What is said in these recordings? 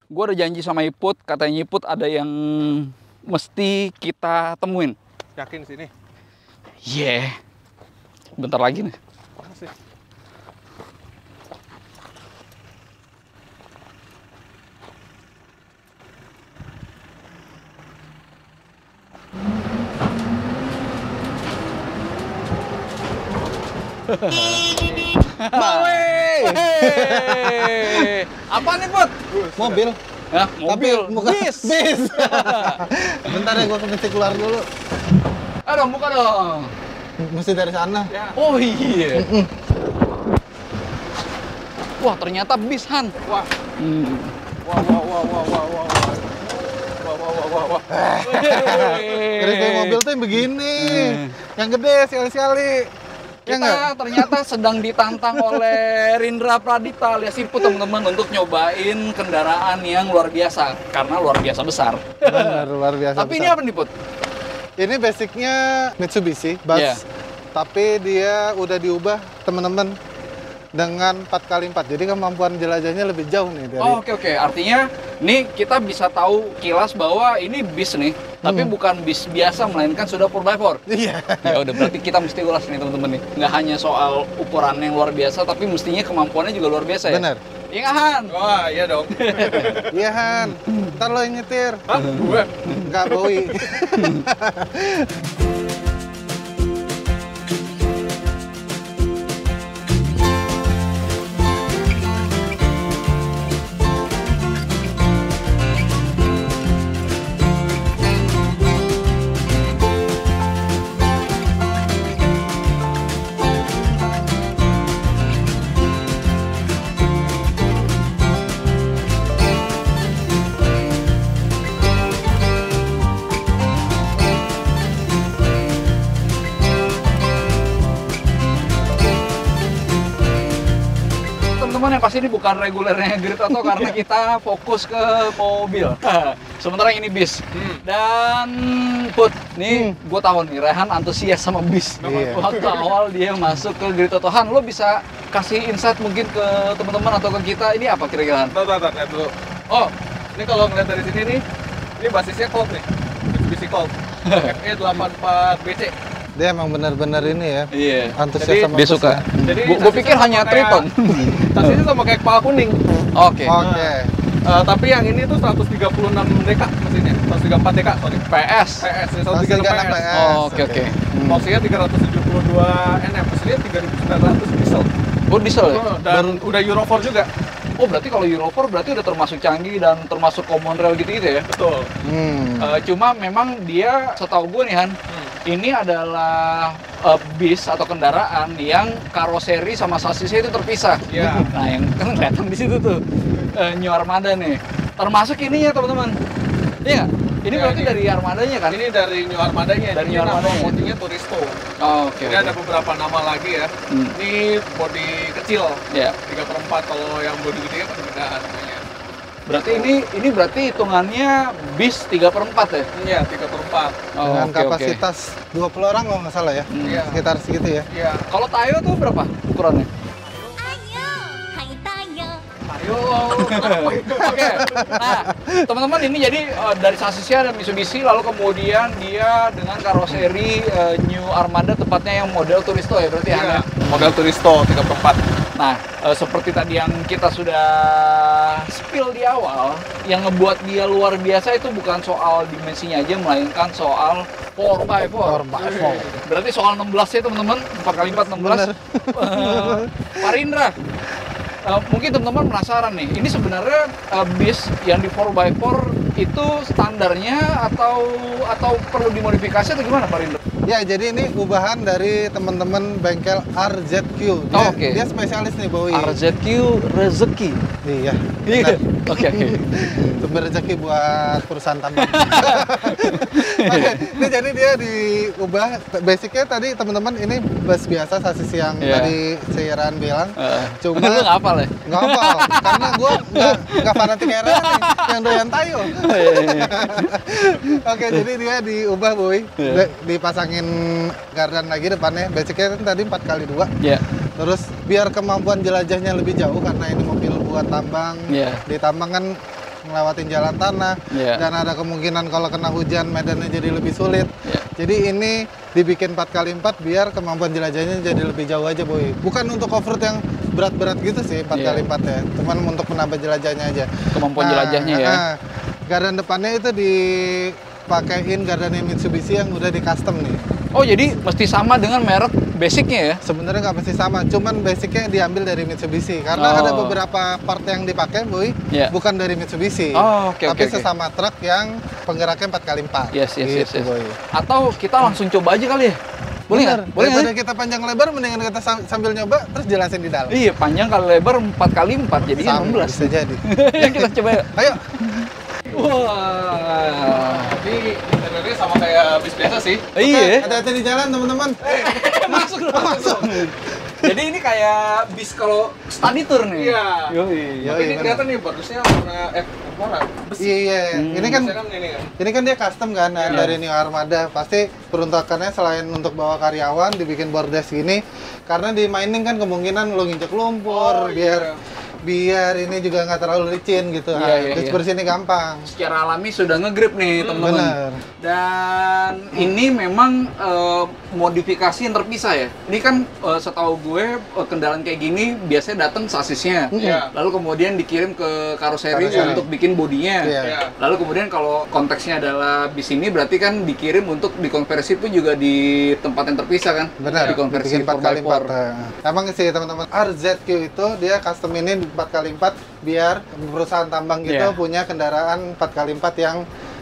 Gue udah janji sama Iput, katanya Iput ada yang mesti kita temuin. Yakin sini? Yeah. Bentar lagi nih. Masih. Bawe! Apa nih, Put? Mobil. Ya, mobil. Tapi bukan Bis. bis. Bentar ya, gua mesti keluar dulu. Aduh, buka dong. Mesti dari sana. Ya. Oh iya. Wah, ternyata bis, Han. Wah. Hmm. Wah. Terus kayak mobil tuh yang begini. Yang gede, sekali-sekali. Ya nggak? Kita ternyata sedang ditantang oleh Rindra Pradita alias Iput, teman-teman, untuk nyobain kendaraan yang luar biasa. Karena luar biasa besar. Benar, luar biasa. Tapi ini besar. apa nih, Put? Ini basicnya Mitsubishi, bus. Iya. Tapi dia udah diubah, teman-teman, dengan 4x4. Jadi kemampuan jelajahnya lebih jauh nih dari. Oh, oke. Artinya, nih kita bisa tahu kilas bahwa ini bis nih. Tapi bukan bis biasa, melainkan sudah 4x4. Iya. Ya udah, berarti kita mesti ulas nih, teman-teman nih. Nggak hanya soal ukuran yang luar biasa, tapi mestinya kemampuannya juga luar biasa ya. Benar. Iya nggak, Han? Wah, iya dong. Iya, Han. Ntar lo yang nyetir. Hah? Gue? Nggak, Bowie. Teman-teman, yang pasti ini bukan regulernya Grid Auto karena kita fokus ke mobil. Sementara ini bis. Dan Put, nih gue tahu nih Rehan antusias sama bis. Iya. Waktu awal dia masuk ke Grid Auto, Han, lo bisa kasih insight mungkin ke teman-teman atau ke kita, ini apa kira-kira, Han? Bentar, lihat dulu. Oh, ini kalau ngeliat dari sini nih, ini basisnya Colt nih. Mitsubishi Colt. FE84BC. Dia emang benar-benar ini ya. Iya. Antusias Jadi, sama Dia bus suka. ya. Jadi Gue sassisnya pikir sama hanya kayak- Triton. Sassisnya sama kayak kepala kuning. Oke. Oke. Tapi yang ini tuh 136 dk mesinnya. 134 dk, sorry. PS. PS, ya, 136 136 PS. PS. Oh, oke. Torsinya 372 Nm, mesinnya 3900 diesel. Oh, diesel ya? Dan udah Euro 4 juga. Oh, berarti kalau Euro 4 berarti udah termasuk canggih dan termasuk common rail gitu-gitu ya? Betul. Cuma memang dia, setahu gue nih, Han, ini adalah bis atau kendaraan yang karoseri sama sasisnya itu terpisah. Iya. Nah, yang kan kelihatan di situ tuh New Armada nih. Termasuk ininya, teman-teman. Iya nggak? Ini Ya, berarti ini. dari Armadanya kan? Ini dari New Armadanya. Dari Ini New nama Armadanya. bodinya Turisto. Oh, oke. Ini ada beberapa nama lagi ya. Ini body kecil. Ya. 3/4, kalau yang body gede kan beda namanya. Berarti ini berarti hitungannya bis 3/4 ya? Iya, 3/4. Oh, Dengan oke. kapasitas 20 orang kalau nggak salah ya. Iya. Sekitar segitu ya. Iya. Kalau Tayo tuh berapa ukurannya? Ayo, hai Tayo. Ayo. Oke. Nah, teman-teman, ini jadi dari sasisnya ada Mitsubishi, lalu kemudian dia dengan karoseri New Armada, tepatnya yang model Turisto ya berarti ya. Iya. Model Turisto 3/4. Nah, seperti tadi yang kita sudah spill di awal, yang ngebuat dia luar biasa itu bukan soal dimensinya aja, melainkan soal 4x4. 4x4. Berarti soal 16 ya, teman-teman. 4x4 16. Pak Rindra, mungkin teman-teman penasaran nih, ini sebenarnya bis yang di 4x4 itu standarnya atau perlu dimodifikasi atau gimana, Pak Rindra? Ya, jadi ini ubahan dari teman-teman bengkel RZQ. Dia, Oh, oke. dia spesialis nih, Bowie. RZQ rezeki. Iya. Iya. benar. Oke. Sumber rezeki buat perusahaan tambang. Oke, ini jadi dia diubah. Basicnya tadi teman-teman ini bus biasa, sasis yang Iya. tadi si Ran bilang. Cuma Cuma lu nggak hafal ya? nggak hafal, karena gue nggak fanatik era nih, yang doyan tayo. Oke, jadi dia diubah, Boy. Iya. Dipasangin gardan lagi depannya. Basicnya kan tadi 4x2. Iya. Terus biar kemampuan jelajahnya lebih jauh, karena ini mobil buat tambang. Iya. Di tambang kan ngelewatin jalan tanah, Iya. dan ada kemungkinan kalau kena hujan medannya jadi lebih sulit. Iya. Jadi ini dibikin 4x4 biar kemampuan jelajahnya jadi lebih jauh aja, Boy. Bukan untuk off-road yang berat-berat gitu sih 4x4 ya, cuman untuk menambah jelajahnya aja. Kemampuan jelajahnya ya. Gardan depannya itu dipakein gardannya Mitsubishi yang udah di custom nih. Oh, jadi mesti sama dengan merek basicnya ya? Sebenarnya nggak mesti sama, cuman basicnya diambil dari Mitsubishi karena Oh. ada beberapa part yang dipakai, Boy, Iya. bukan dari Mitsubishi, Oh, oke, tapi oke. sesama truk yang penggeraknya 4x4. Yes, yes, gitu, yes. Boy. Atau kita langsung coba aja kali ya? Boleh nggak? Bener. Boleh nggak? Daripada kita panjang lebar, mendingan kita sambil nyoba terus jelasin di dalam. Iya, panjang kali lebar 4x4 jadi Sama, 16. bisa jadi. Yuk kita coba yuk. Ayo. Wah. Tapi interiornya sama kayak bis biasa sih. Iya. Hati-hati di jalan, teman-teman. Masuk dulu, masuk. Jadi ini kayak bis kalau study tour nih. Iya. Yoi. Tapi ini bener. kelihatan nih bagusnya warna warna besi. Iya, ini kan Biasanya kan ini kan. ini kan dia custom kan Iya. dari New Armada. Pasti peruntukannya selain untuk bawa karyawan dibikin bordes gini karena di mining kan kemungkinan lo nginjek lumpur biar ini juga nggak terlalu licin gitu. Iya, iya, Terus iya. bersihnya gampang. Secara alami sudah nge-grip nih teman-teman. Bener. Dan ini memang modifikasi yang terpisah ya. Ini kan setahu gue kendaraan kayak gini biasanya datang sasisnya. Iya. Lalu kemudian dikirim ke karoseri Karoseri. untuk bikin bodinya. Iya. Iya. Lalu kemudian kalau konteksnya adalah bis ini berarti kan dikirim untuk dikonversi pun juga di tempat yang terpisah kan? Benar. Dikonversi Bikin 4x4. 4x4. Nah, emang sih teman-teman RZQ itu dia custom ini 4x4 biar perusahaan tambang gitu Iya. punya kendaraan 4x4 yang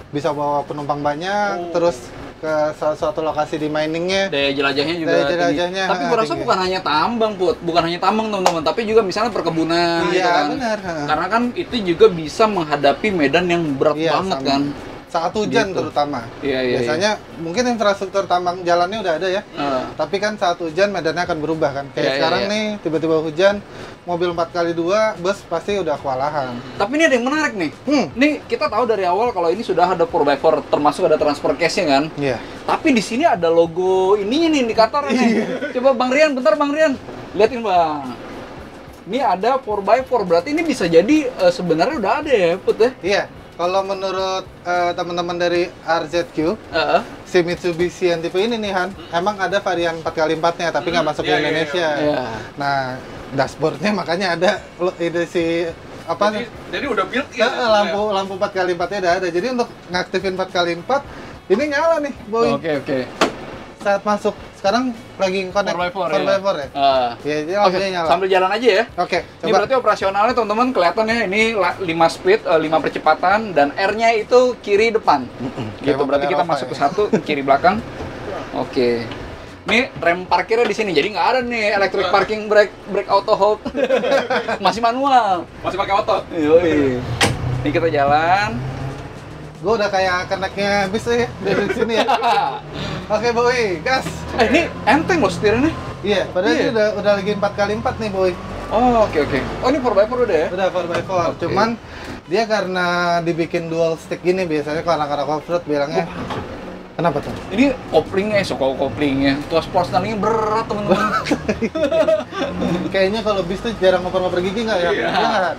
bisa bawa penumpang banyak, terus ke salah satu lokasi di miningnya. Daya jelajahnya juga Daya tinggi. jelajahnya, Tapi gue rasa tinggi. bukan hanya tambang, Put. Bukan hanya tambang, teman-teman. Tapi juga misalnya perkebunan gitu Iya, kan. benar. Karena kan itu juga bisa menghadapi medan yang berat Iya, banget sama. kan. Saat hujan Gitu. terutama. Iya, iya, Biasanya mungkin infrastruktur tambang jalannya udah ada ya. Tapi kan saat hujan medannya akan berubah kan. Kayak Iya, sekarang iya. nih tiba-tiba hujan, mobil 4x2, bus pasti udah kewalahan. Tapi ini ada yang menarik nih. Hmm. Ini kita tahu dari awal kalau ini sudah ada 4x4, termasuk ada transfer case-nya kan. Iya. Tapi di sini ada logo ininya nih, indikatornya nih. Coba Bang Rian, bentar Bang Rian. Liatin Bang. Ini ada 4x4, berarti ini bisa jadi sebenarnya udah ada ya, Put ya? Iya. Kalau menurut teman-teman dari RZQ, Heeh. si Mitsubishi yang tipe ini nih Han, emang ada varian 4x4-nya tapi nggak masuk ke iya, iya, Indonesia. Iya. Nah, dashboardnya makanya ada si apa Jadi udah built in. lampu 4x4-nya udah ada. Jadi untuk ngaktifin 4x4 ini nyala nih, Boy. Oke. Saat masuk sekarang lagi connect 4x4 ya. Ya, jadi Oke, lampunya nyala. sambil jalan aja ya. Oke, Ini coba. berarti operasionalnya teman-teman kelihatan ya, ini 5 speed, 5 percepatan, dan R-nya itu kiri depan. Gitu, Kayak berarti mobilnya kita Rova masuk ya. ke satu, kiri belakang. Oke. Ini rem parkirnya di sini, jadi nggak ada nih electric parking brake auto hold. Masih manual. Masih pakai otot. Yoi. Ini kita jalan. Gue udah kayak keneknya bis ya dari sini ya. Oke, Boy, gas. Ini enteng loh setirnya. Iya, padahal Iya. ini udah lagi 4x4 nih, Boy. Oh, oke. Oh, ini 4x4 udah ya? Udah 4x4. Oke. Cuman dia karena dibikin dual stick gini biasanya kalau anak-anak off-road bilangnya. Kenapa tuh? Ini koplingnya, koplingnya. Tuas porselingnya berat teman-teman. Kayaknya kalau bis tuh jarang ngoper-ngoper gigi nggak ya? Iya. Iya nggak?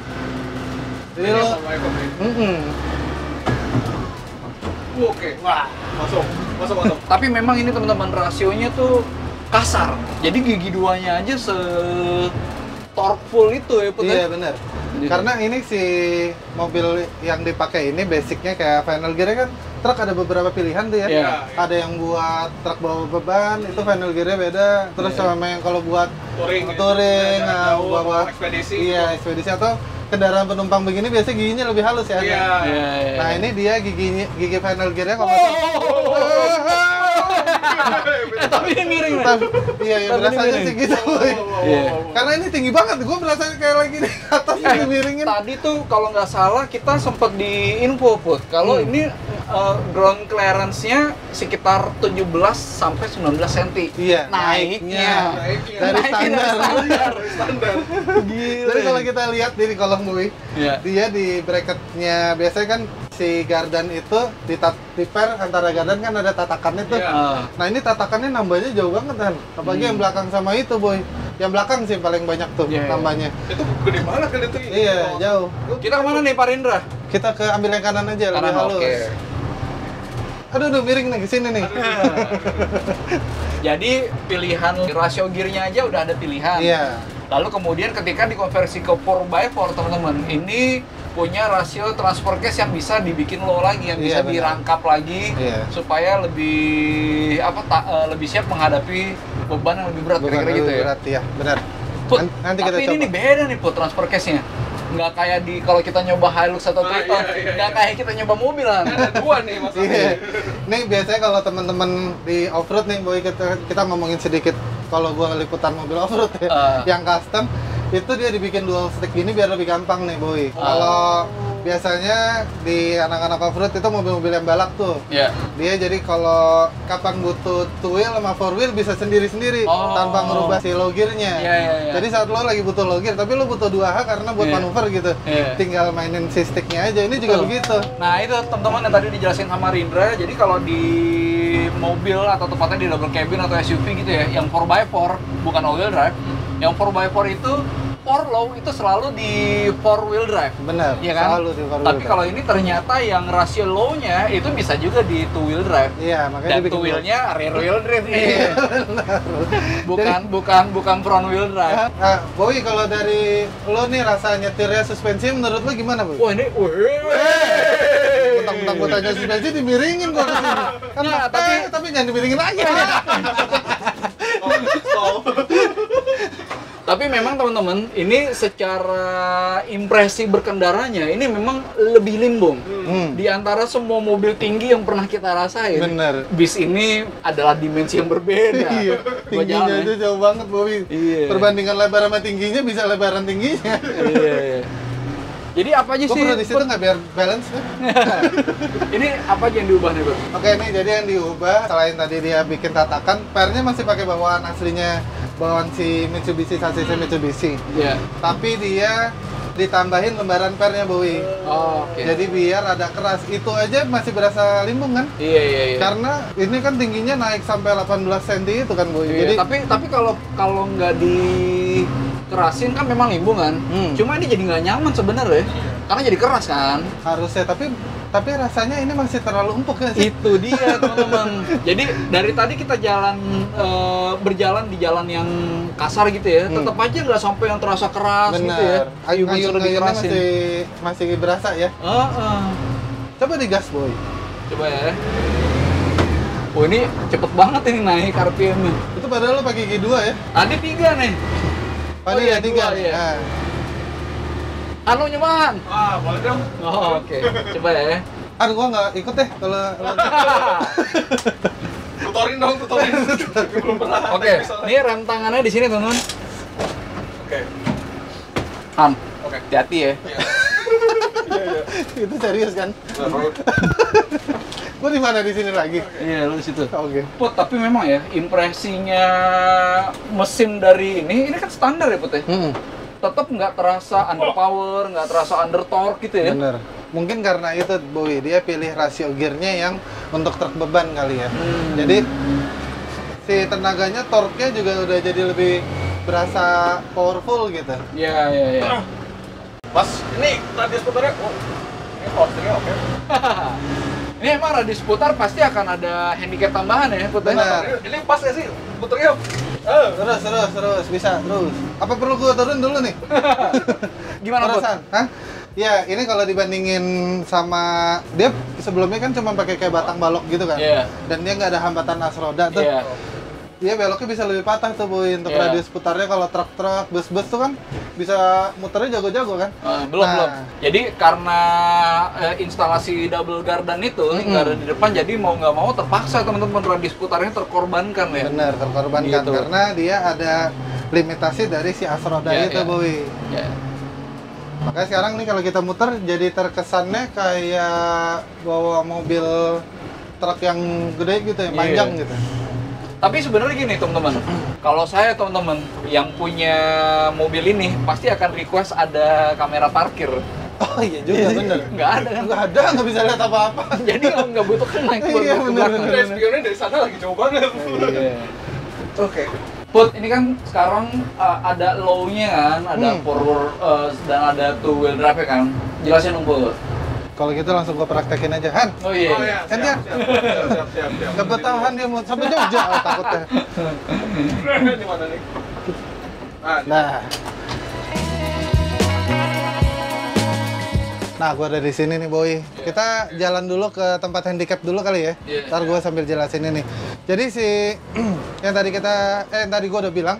Jadi lo, Oke. Wah, masuk. Tapi memang ini teman-teman rasionya tuh kasar. Jadi gigi duanya aja torkful itu ya, Put. iya benar. Jadi- Karena ini si mobil yang dipakai ini basicnya kayak final gear kan truk ada beberapa pilihan tuh ya. Iya. Ada yang buat truk bawa beban, itu final gearnya beda. Terus Iya. sama yang kalau buat Touring. touring, Ya, jauh, bawa ekspedisi. Iya, ekspedisi atau kendaraan penumpang begini biasanya giginya lebih halus ya. Iya. Iya. Nah, ini dia gigi final gearnya kalau nggak Tapi ini miring, Ren. salah. Iya, ya Tapi ini berasanya miring. sih gitu. Boy. Iya. Karena ini tinggi banget, gue berasa kayak lagi di atas ini miringin. Tadi tuh kalau nggak salah kita sempat di info, Put. Kalau ini ground clearance-nya sekitar 17 sampai 19 cm. Iya, Naiknya. Naiknya. Dari Naiknya standar. Standar. Gila. Jadi kalau kita lihat di kolom gue, Iya. dia di bracketnya biasanya kan si gardan itu di per antara gardan kan ada tatakannya tuh. Iya. Nah ini tatakannya nambahnya jauh banget kan. Apalagi yang belakang sama itu, Boy. Yang belakang sih paling banyak tuh Iya, iya. nambahnya. Itu gede banget kan itu. Iya, jauh. Kita kemana nih, Pak Rindra? Kita ke ambil yang kanan aja, lebih Kanan, halus. oke. Aduh, miring nih ke sini nih. Jadi pilihan rasio gearnya aja udah ada pilihan. Iya. Lalu kemudian ketika dikonversi ke 4x4 teman-teman, ini punya rasio transfer case yang bisa dibikin low lagi, yang bisa Iya, benar. dirangkap lagi Iya. supaya lebih lebih siap menghadapi beban yang lebih berat, Bukan kira-kira gitu lebih ya. berat, ya, benar. Put, Nanti kita tapi ini coba. nih beda nih Put, transfer case-nya. Nggak kayak di kalau kita nyoba Hilux atau Ah, Triton, iya. nggak kayak kita nyoba mobilan. Ada dua nih masalahnya. Iya. Nih biasanya kalau teman-teman di off-road nih, boy, kita ngomongin sedikit kalau gua liputan mobil off-road ya, yang custom itu dia dibikin dual stick gini biar lebih gampang nih, boy. Kalau biasanya di anak-anak off-road itu mobil-mobil yang balap tuh. Iya. Dia jadi kalau kapan butuh two wheel sama four wheel bisa sendiri-sendiri Oh. tanpa ngerubah si low gear-nya. Iya, iya, iya. Jadi saat lo lagi butuh low gear, tapi lo butuh 2H karena buat Iya. manuver gitu. Iya. Tinggal mainin si stick-nya aja. Ini juga Betul. begitu. Nah itu teman-teman yang tadi dijelasin sama Rindra, jadi kalau di mobil atau tepatnya di double cabin atau SUV gitu ya, yang 4x4 bukan all wheel drive, yang 4x4 itu for low itu selalu di 4 wheel drive. Bener, Iya kan? selalu di four wheel Tapi drive. kalau ini ternyata yang rasio low-nya itu bisa juga di 2 wheel drive. Iya, makanya Dan dibikin 2 wheel-nya rear wheel drive nih. Iya, bukan front wheel drive. Nah, Boy, kalau dari lo nih rasa nyetirnya suspensi menurut lo gimana, Boy? Wah ini, Mentang-mentang gue tanya suspensi dimiringin gua ke sini. Kan Nah, tapi jangan dimiringin lagi. Tapi memang teman-teman, ini secara impresi berkendaranya ini memang lebih limbung. Di antara semua mobil tinggi yang pernah kita rasain, Bener. bis ini adalah dimensi yang berbeda. Iya, Gua tingginya jalan, aja ya. jauh banget, Boy. Iya. Perbandingan lebar sama tingginya bisa lebaran tingginya. Iya, iya. Jadi apa aja Gue sih? perlu di situ nggak biar balance kan? Ini apa aja yang diubah nih, Bro? Oke, nih jadi yang diubah selain tadi dia bikin tatakan, pernya masih pakai bawaan aslinya, bawaan si Mitsubishi, sasisnya Mitsubishi. Iya. Tapi dia ditambahin lembaran pernya, Boy. Oh, oke. Jadi biar ada keras. Itu aja masih berasa limbung kan? Iya, iya, iya. Karena ini kan tingginya naik sampai 18 cm itu kan, Boy. Iya, Jadi tapi kalau nggak dikerasin kan memang limbung kan. Cuma ini jadi nggak nyaman sebenarnya. Karena jadi keras kan. harusnya, tapi rasanya ini masih terlalu empuk kan sih? Itu dia teman-teman. Jadi dari tadi kita berjalan di jalan yang kasar gitu ya, tetap aja nggak sampai yang terasa keras gitu ya. Benar. Ayo unsur Ayun-ayunnya dikerasin. masih berasa ya. Coba digas, Boy. Coba ya. Oh ini cepet banget ini naik RPM-nya. Itu padahal lo pakai G2 ya. Tadi 3 nih. Tadi iya, ya 3 dua, iya. Nah. Anu nyobahan. Ah, boleh dong. Oh, oke. Coba ya. Gua nggak ikut deh kalau Tutorin dong, tutorin. Belum pernah. Oke, ini rem tangannya di sini teman-teman. Oke. Han, Oke. hati-hati ya. Iya. itu serius kan? Nah, kalau- Gua di mana di sini lagi? Iya, lu di situ. Oke. Put, tapi memang ya impresinya mesin dari ini kan standar ya Put ya. Tetap nggak terasa underpower, nggak terasa under torque gitu ya. Bener. Mungkin karena itu, Boy, dia pilih rasio gearnya yang untuk truk beban kali ya. Jadi si tenaganya, torque-nya juga udah jadi lebih berasa powerful gitu. Iya, iya, iya. Mas, ini radius putarnya. Oh, ini powernya oke. Ini emang radius putar pasti akan ada handicap tambahan ya Put ya? Benar. Ini pas ya sih putarnya. Terus, bisa, terus. Apa perlu gua turun dulu nih? Gimana Put? Perasaan? Hah? Ya, ini kalau dibandingin sama dia sebelumnya kan cuma pakai kayak batang balok gitu kan. Iya. Dan dia nggak ada hambatan as roda tuh. Iya. Dia beloknya bisa lebih patah tuh, Boy, untuk Iya. radius putarnya. Kalau truk-truk, bus-bus tuh kan bisa muternya jago-jago kan. Belum, Nah. belum. Jadi karena instalasi double gardan itu gardan di depan, jadi mau nggak mau terpaksa teman-teman radius putarnya terkorbankan ya. Bener, terkorbankan Gitu. karena dia ada limitasi dari si as roda Iya, itu, iya. Boy. Ya. Makanya sekarang nih kalau kita muter jadi terkesannya kayak bawa mobil truk yang gede gitu, yang Iya. panjang gitu. Tapi sebenarnya gini teman-teman, kalau saya teman-teman yang punya mobil ini pasti akan request ada kamera parkir. Oh iya juga, bener. Nggak ada kan? Nggak ada, nggak bisa lihat apa-apa. Jadi nggak butuh kan naik Iya, ke bener, belakang. bener. Spionnya dari sana lagi jauh banget. Iya. Oke. Put, ini kan sekarang ada low-nya kan, ada dan ada two wheel drive kan. Jelasin dong Put. Kalau gitu langsung gua praktekin aja. Han, Oh iya. Oh iya, Kan dia- siap. gak bertahan dia mau sampai Jogja takutnya. Di mana nih? Nah, gua ada di sini nih, Boy. Kita jalan dulu ke tempat handicap dulu kali ya. Iya. Ntar gua sambil jelasin ini. Jadi si yang tadi gua udah bilang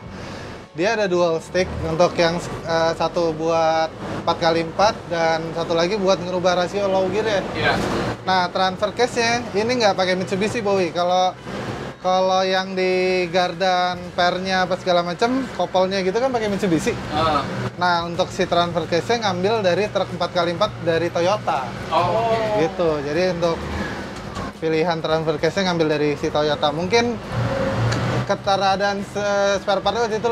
dia ada dual stick untuk yang satu buat 4x4 dan satu lagi buat ngerubah rasio low gear ya. Iya. Nah, transfer case-nya ini nggak pakai Mitsubishi, Boy. Kalau yang di gardan pernya apa segala macam, kopelnya gitu kan pakai Mitsubishi. Ah. Nah, untuk si transfer case-nya ngambil dari truk 4x4 dari Toyota. Oh, oke. Gitu. Jadi untuk pilihan transfer case-nya ngambil dari si Toyota. Mungkin keteradaan spare part itu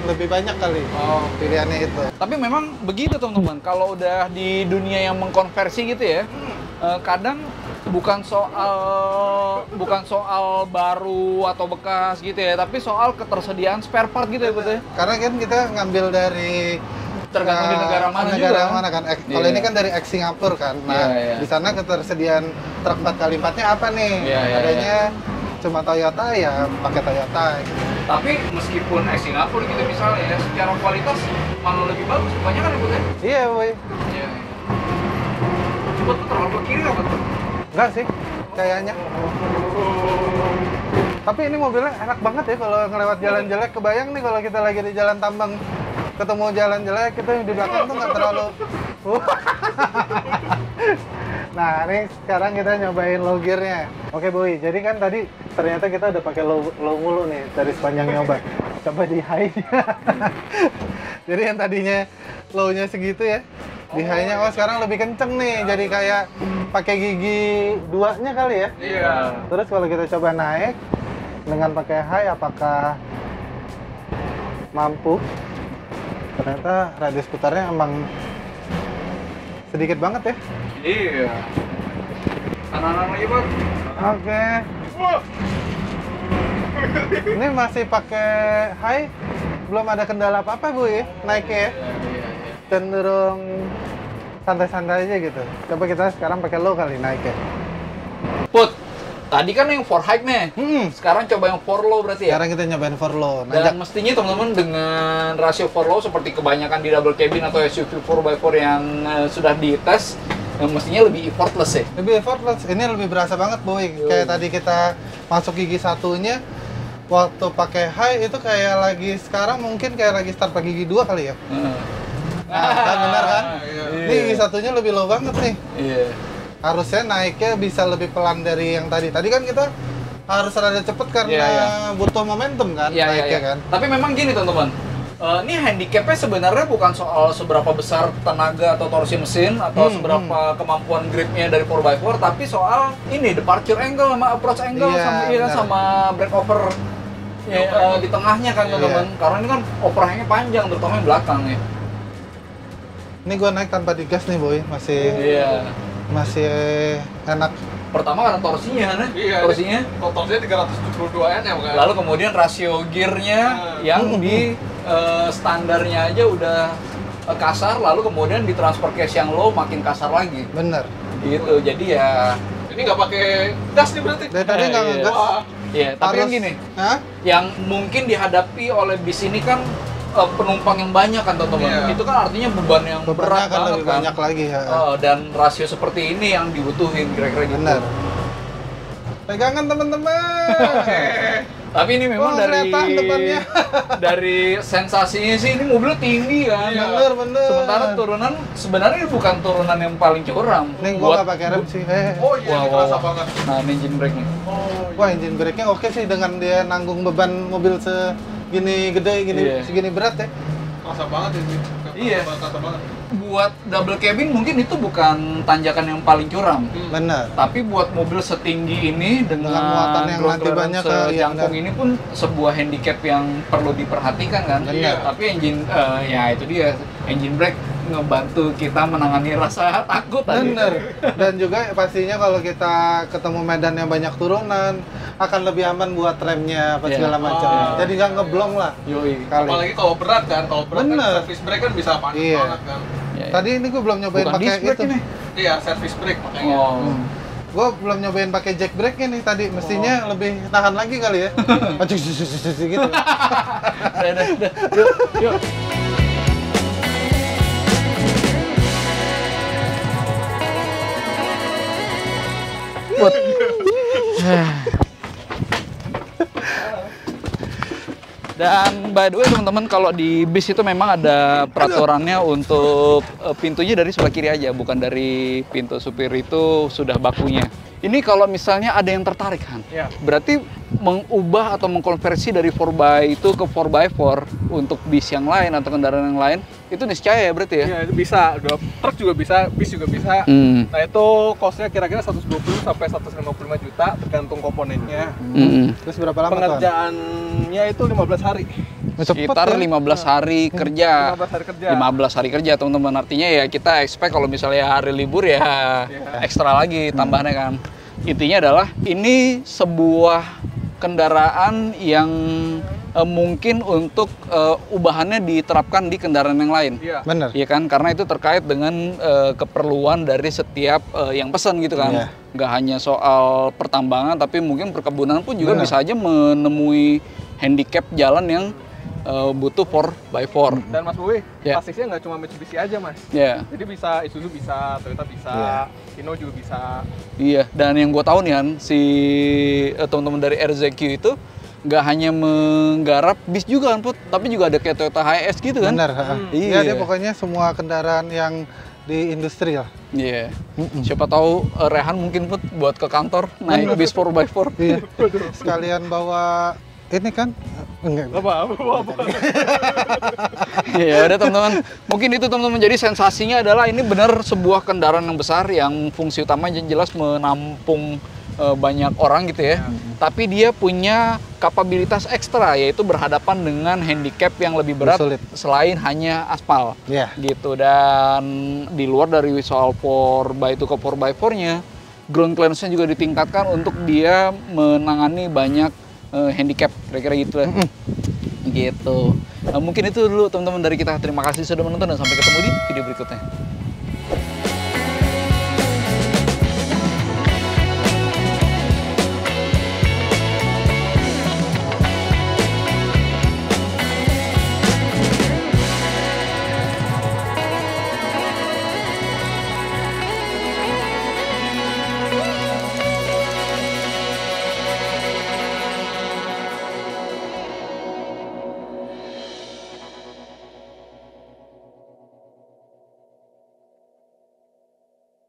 lebih banyak kali Oh. pilihannya itu. Tapi memang begitu teman-teman, kalau udah di dunia yang mengkonversi gitu ya, kadang bukan soal baru atau bekas gitu ya, tapi soal ketersediaan spare part gitu ya, betul ya? Karena kan kita ngambil dari Tergantung di negara mana negara juga. mana kan. Kalau Iya. ini kan dari ex Singapura kan. Nah, Iya, iya. di sana ketersediaan truk 4x4-nya apa nih? Iya, iya, Adanya cuma Toyota ya pakai Toyota. Tapi meskipun Singapura gitu misalnya ya, secara kualitas malah lebih bagus, kebanyakan ya, betul ya? Iya, Boy. Iya. Coba tuh terlalu ke kiri apa tuh? Enggak sih, kayaknya. Tapi ini mobilnya enak banget ya kalau ngelewat jalan jelek. Kebayang nih kalau kita lagi di jalan tambang ketemu jalan jelek, kita di belakang tuh nggak terlalu. Nah, ini sekarang kita nyobain low gear-nya. Oke, Boy. Jadi kan tadi ternyata kita udah pakai low mulu nih dari sepanjang nyoba. Coba di high-nya. Jadi yang tadinya low-nya segitu ya. Di high-nya sekarang lebih kenceng nih. Jadi kayak pakai gigi 2-nya kali ya. Iya. Terus kalau kita coba naik dengan pakai high, apakah mampu? Ternyata radius putarnya emang sedikit banget ya. Iya. Kanan lagi, Bang. Oke. Ini masih pakai high, belum ada kendala apa-apa, Bu ya, naiknya ya. Cenderung santai-santai aja gitu. Coba kita sekarang pakai low kali naiknya. Put, tadi kan yang for high nih. Sekarang coba yang for low berarti ya? Sekarang kita nyobain for low. Dan mestinya teman-teman dengan rasio for low seperti kebanyakan di double cabin atau SUV 4x4 yang sudah dites, mestinya lebih effortless ya? Lebih effortless, ini lebih berasa banget, Boy. Kayak tadi kita masuk gigi satunya, waktu pakai high itu kayak lagi sekarang mungkin kayak lagi start pakai gigi 2 kali ya. Nah, kan benar kan? Iya. Ini gigi satunya lebih low banget nih. Iya. Harusnya naiknya bisa lebih pelan dari yang tadi. Tadi kan kita harus rada cepet karena Iya, butuh momentum kan Iya, naiknya iya. kan. Tapi memang gini teman-teman, ini handicapnya sebenarnya bukan soal seberapa besar tenaga atau torsi mesin atau seberapa kemampuan gripnya dari 4x4, tapi soal ini departure angle sama approach angle Iya, sama, benar. sama breakover ya, di tengahnya kan teman-teman. Karena ini kan overhangnya panjang, terutama yang belakang ya. Ini gua naik tanpa digas nih, Boy. Iya. Masih enak. Pertama karena torsinya kan ya? Iya. Torsinya. Totalnya 372 Nm kan. Lalu kemudian rasio gearnya yang di standarnya aja udah kasar, lalu kemudian di transfer case yang low makin kasar lagi. Bener. Gitu. Jadi ya Ini nggak pakai gas nih berarti. Dari tadi nggak Iya. ngegas. Wah. ya, tapi yang Harus- gini, Hah? yang mungkin dihadapi oleh bis ini kan penumpang yang banyak kan teman-teman. Iya. Itu kan artinya beban yang Bebannya berat akan banget lebih kan. banyak lagi ya. Dan rasio seperti ini yang dibutuhin kira-kira gitu. Bener. Pegangan teman-teman. Tapi ini memang Oh, dari kelihatan depannya. dari sensasinya sih ini mobilnya tinggi kan. Iya. Bener. Sementara turunan sebenarnya ini bukan turunan yang paling curam. Nih gua nggak pakai rem sih. Oh iya, ini kerasa banget. Nah, ini engine brake nih. Oh, Wah, engine brake-nya oke sih dengan dia nanggung beban mobil segini gede, Iya. segini berat ya. kerasa banget ini. Iya. Kerasa banget. Buat double cabin mungkin itu bukan tanjakan yang paling curam. Bener. Tapi buat mobil setinggi ini dengan Dengan muatan yang ground nanti clearance banyak ke- iya, sejangkung benar. ini pun sebuah handicap yang perlu diperhatikan kan. Benar. Tapi engine ya itu dia, engine brake ngebantu kita menangani rasa takut tadi. Bener. Dan juga pastinya kalau kita ketemu medan yang banyak turunan akan lebih aman buat remnya apa Iya. segala macam. Oh. Jadi nggak ngeblong lah Yoi. kali. Apalagi kalau berat kan, kalau berat Bener. kan service brake kan bisa panas Iya. banget kan. Ya, ya. Tadi ini gue belum nyobain Bukan pakai disc brake itu. ini. Iya, service brake makanya. Oh. Gue belum nyobain pakai jack brake nih tadi, mestinya lebih tahan lagi kali ya. Gitu. Udah. Yuk. Buat. Dan by the way teman-teman, kalau di bis itu memang ada peraturannya untuk pintunya dari sebelah kiri aja, bukan dari pintu supir itu sudah bakunya. Ini kalau misalnya ada yang tertarik kan, Ya. berarti mengubah atau mengkonversi dari 4x itu ke 4x4 untuk bis yang lain atau kendaraan yang lain, itu niscaya ya berarti ya? Iya, itu bisa. Truk juga bisa, bis juga bisa. Nah, itu cost-nya kira-kira 120 sampai 155 juta tergantung komponennya. Terus berapa lama tuh? Pengerjaannya itu 15 hari. Sekitar 15 hari kerja. 15 hari kerja. 15 hari kerja teman-teman, artinya ya kita expect kalau misalnya hari libur ya ekstra lagi tambahannya kan. Intinya adalah ini sebuah kendaraan yang mungkin untuk ubahannya diterapkan di kendaraan yang lain. Iya. Bener. Iya kan, karena itu terkait dengan keperluan dari setiap yang pesan gitu kan. Iya. Nggak hanya soal pertambangan, tapi mungkin perkebunan pun juga Bener. bisa aja menemui handicap jalan yang butuh 4x4. Dan Mas Bowie, Ya. basisnya nggak cuma Mitsubishi aja, Mas. Ya, Jadi bisa Isuzu bisa, Toyota bisa, Hino juga bisa. iya. Dan yang gue tahu nih Han, si teman-teman dari RZQ itu nggak hanya menggarap bis juga kan Put, tapi juga ada kayak Toyota HS gitu kan? Bener. Iya. Iya, dia pokoknya semua kendaraan yang di industri lah. Iya. Siapa tahu Rehan mungkin Put buat ke kantor naik bis 4x4. Iya. Sekalian bawa ini kan? Enggak. Apa? Ya udah teman-teman, mungkin itu teman-teman, jadi sensasinya adalah ini benar sebuah kendaraan yang besar yang fungsi utamanya jelas menampung banyak orang gitu ya. Tapi dia punya kapabilitas ekstra, yaitu berhadapan dengan handicap yang lebih berat Sulit. selain hanya aspal. Iya. Gitu. Dan di luar dari soal 4x2 ke 4x4-nya, ground clearance-nya juga ditingkatkan untuk dia menangani banyak handicap, kira-kira gitu lah. Gitu. Mungkin itu dulu teman-teman dari kita. Terima kasih sudah menonton dan sampai ketemu di video berikutnya.